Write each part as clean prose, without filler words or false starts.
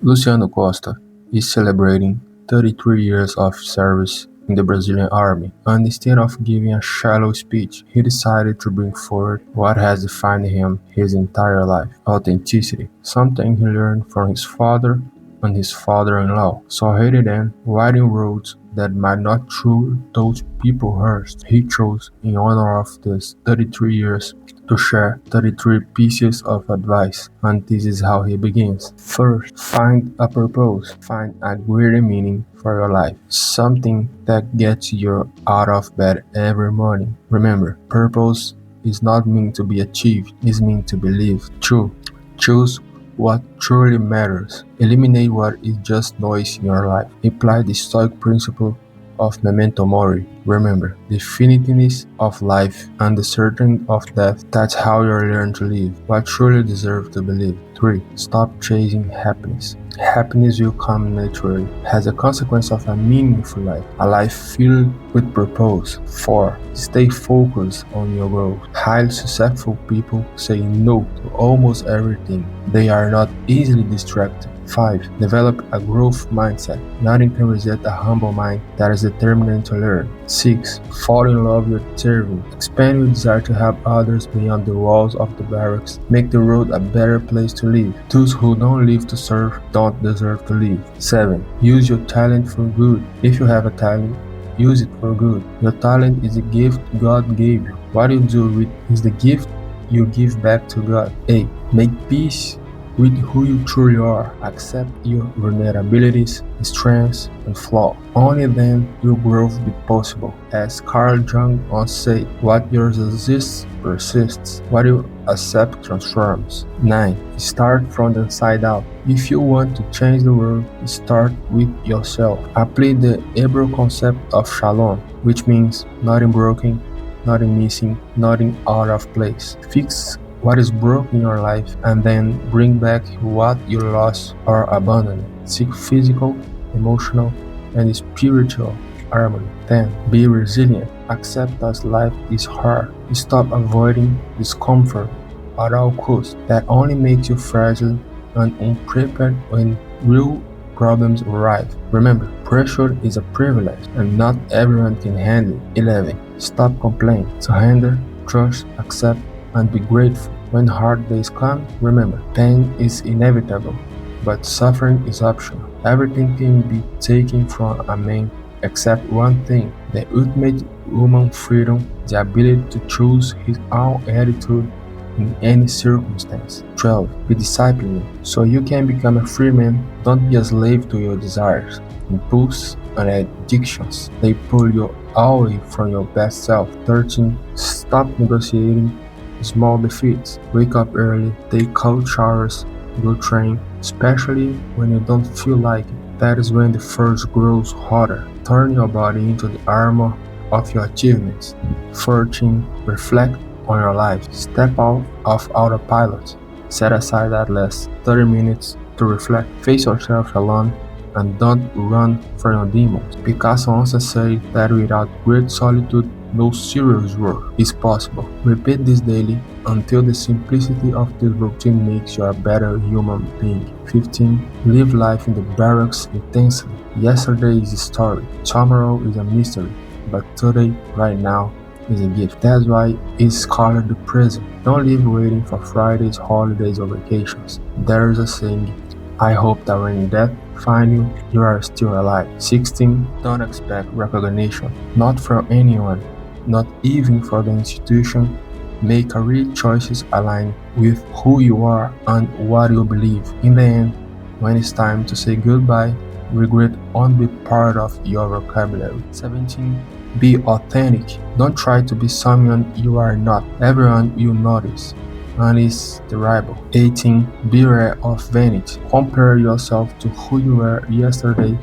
Luciano Costa is celebrating 33 years of service in the Brazilian army, and instead of giving a shallow speech, he decided to bring forward what has defined him his entire life: authenticity, something he learned from his father and his father-in-law. So rather than writing roads that might not through those people hurt, he chose, in honor of these 33 years, to share 33 pieces of advice, and this is how he begins. First, find a purpose, find a greater meaning for your life, something that gets you out of bed every morning. Remember, purpose is not meant to be achieved, it's meant to be lived. Two, choose what truly matters. Eliminate what is just noise in your life. Apply the Stoic principle of memento mori. Remember, the finiteness of life and the certainty of death. That's how you learn to live what truly deserves to be lived. 3. Stop chasing happiness. Happiness will come naturally as a consequence of a meaningful life, a life filled with purpose. 4. Stay focused on your growth. Highly successful people say no to almost everything. They are not easily distracted. 5. Develop a growth mindset. Nothing can resist a humble mind that is determined to learn. 6. Fall in love with serving. Expand your desire to help others beyond the walls of the barracks. Make the world a better place to live. Those who don't live to serve don't deserve to live. 7. Use your talent for good. If you have a talent, use it for good. Your talent is a gift God gave you. What you do with is the gift you give back to God. 8. Make peace with who you truly are. Accept your vulnerabilities, strengths, and flaws. Only then will growth be possible. As Carl Jung once said, what yours exists persists. What you accept transforms. 9. Start from the inside out. If you want to change the world, start with yourself. Apply the Hebrew concept of shalom, which means nothing broken, nothing missing, nothing out of place. Fix what is broken in your life and then bring back what you lost or abandoned. Seek physical, emotional, and spiritual harmony. 10. Be resilient. Accept that life is hard. Stop avoiding discomfort at all costs. That only makes you fragile and unprepared when real problems arrive. Remember, pressure is a privilege and not everyone can handle it. 11. Stop complaining. Surrender, trust, accept, and be grateful. When hard days come, remember, pain is inevitable, but suffering is optional. Everything can be taken from a man except one thing: the ultimate human freedom, the ability to choose his own attitude in any circumstance. 12. Be disciplined so you can become a free man. Don't be a slave to your desires, impulses, and addictions. They pull you away from your best self. 13. Stop negotiating small defeats. Wake up early, take cold showers, go train, especially when you don't feel like it. That is when the force grows hotter. Turn your body into the armor of your achievements. 14. Reflect on your life. Step out of autopilot. Set aside at least 30 minutes to reflect. Face yourself alone and don't run from your demons. Picasso once said that without great solitude, no serious work is possible. Repeat this daily until the simplicity of this routine makes you a better human being. 15. Live life in the barracks intensely. Yesterday is a story, tomorrow is a mystery, but today, right now, is a gift. That's why it's called the present. Don't live waiting for Fridays, holidays, or vacations. There is a saying, I hope that when death finds you, you are still alive. 16. Don't expect recognition, not from anyone, not even for the institution. Make career choices align with who you are and what you believe. In the end, when it's time to say goodbye, regret won't be part of your vocabulary. 17. Be authentic. Don't try to be someone you are not. Everyone will notice, and it's terrible. 18. Beware of vanity. Compare yourself to who you were yesterday,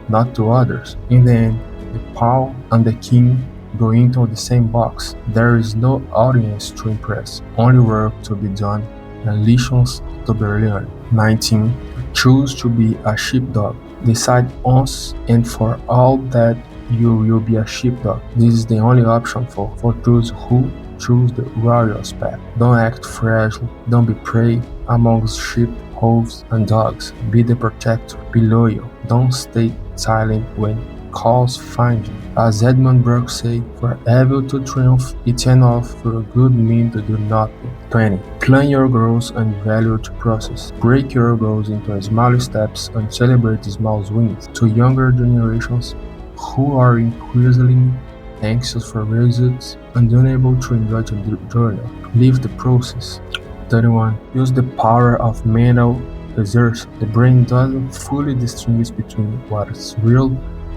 not to others. In the end, the pawn and the king go into the same box. There is no audience to impress, only work to be done and lessons to be learned. 19. Choose to be a sheepdog. Decide once and for all that you will be a sheepdog. This is the only option for those who choose the warrior's path. Don't act fragile. Don't be prey amongst sheep wolves and dogs. Be the protector. Be loyal. Don't stay silent when cause find you. As Edmund Burke said, for evil to triumph, it's enough for a good mean to do nothing. 20. Plan your goals and value the process. Break your goals into smaller steps and celebrate the small wins. To younger generations who are increasingly anxious for results and unable to enjoy the journey, live the process. 31. Use the power of mental exertion. The brain doesn't fully distinguish between what is real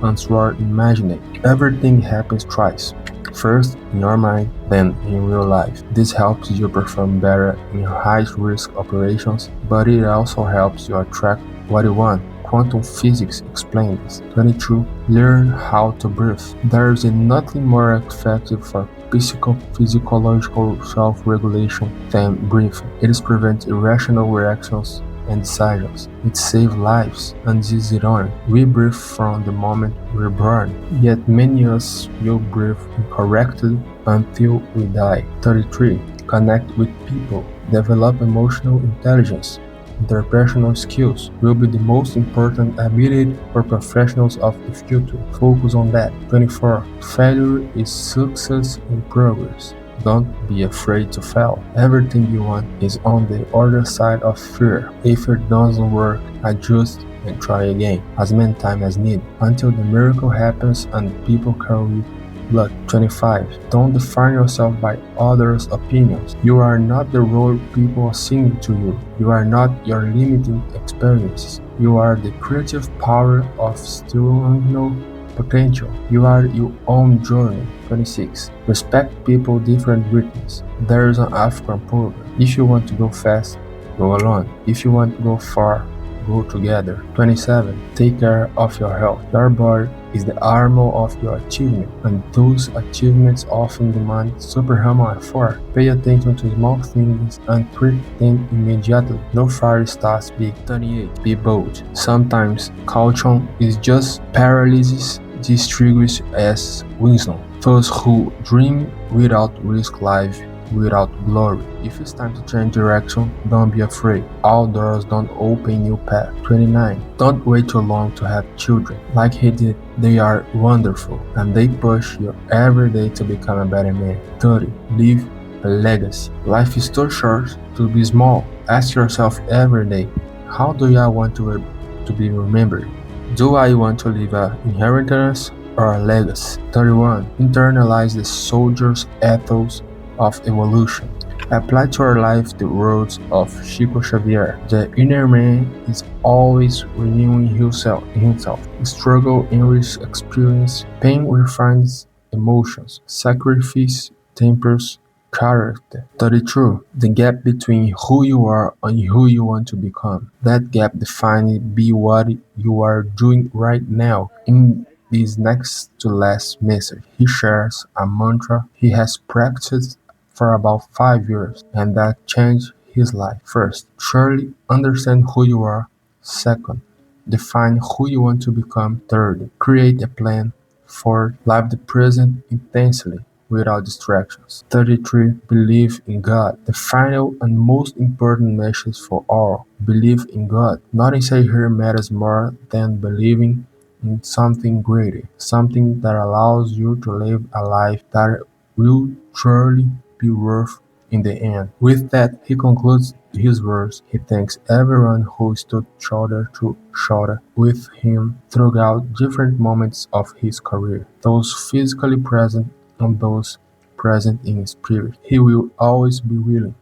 and what is imagined. Everything happens twice. First in your mind, then in real life. This helps you perform better in high-risk operations, but it also helps you attract what you want. Quantum physics explains this. 22. Learn how to breathe. There is nothing more effective for physiological self-regulation than breathing. It prevents irrational reactions and decisions. It saves lives, and this is ironic. We breathe from the moment we're born, yet many of us will breathe incorrectly until we die. 33. Connect with people. Develop emotional intelligence. Interpersonal skills will be the most important ability for professionals of the future. Focus on that. 24. Failure is success in progress. Don't be afraid to fail. Everything you want is on the other side of fear. If it doesn't work, adjust and try again, as many times as needed, until the miracle happens and people carry luck. 25. Don't define yourself by others' opinions. You are not the role people assign to you. You are not your limiting experiences. You are the creative power of still unknown potential. You are your own journey. 26. Respect people's different rhythms. There is an African proverb. If you want to go fast, go alone. If you want to go far, go together. 27. Take care of your health. Your body is the armor of your achievement, and those achievements often demand superhuman effort. Pay attention to small things and treat them immediately. No fire starts big. 28. Be bold. Sometimes caution is just paralysis distinguished as wisdom. Those who dream without risk life without glory. If it's time to change direction, don't be afraid. All doors don't open new path. 29. Don't wait too long to have children. Like he did, they are wonderful, and they push you every day to become a better man. 30. Leave a legacy. Life is too short to be small. Ask yourself every day, how do I want to be remembered? Do I want to leave an inheritance or a legacy? 31. Internalize the soldier's ethos of evolution. Apply to our life the words of Chico Xavier. The inner man is always renewing himself. Struggle enriches experience. Pain refines emotions. Sacrifice tempers character. 32. The gap between who you are and who you want to become. That gap defined be what you are doing right now. In this next to last message, he shares a mantra he has practiced for about 5 years, and that changed his life. First, surely understand who you are. Second, define who you want to become. Third, create a plan. Fourth, live the present intensely without distractions. 33. Believe in God. The final and most important message for all. Believe in God. Nothing said here matters more than believing in something greater, something that allows you to live a life that will truly be worth in the end. With that, he concludes his words. He thanks everyone who stood shoulder to shoulder with him throughout different moments of his career, those physically present and those present in spirit. He will always be willing,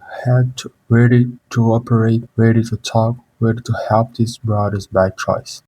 ready to operate, ready to talk, ready to help his brothers by choice.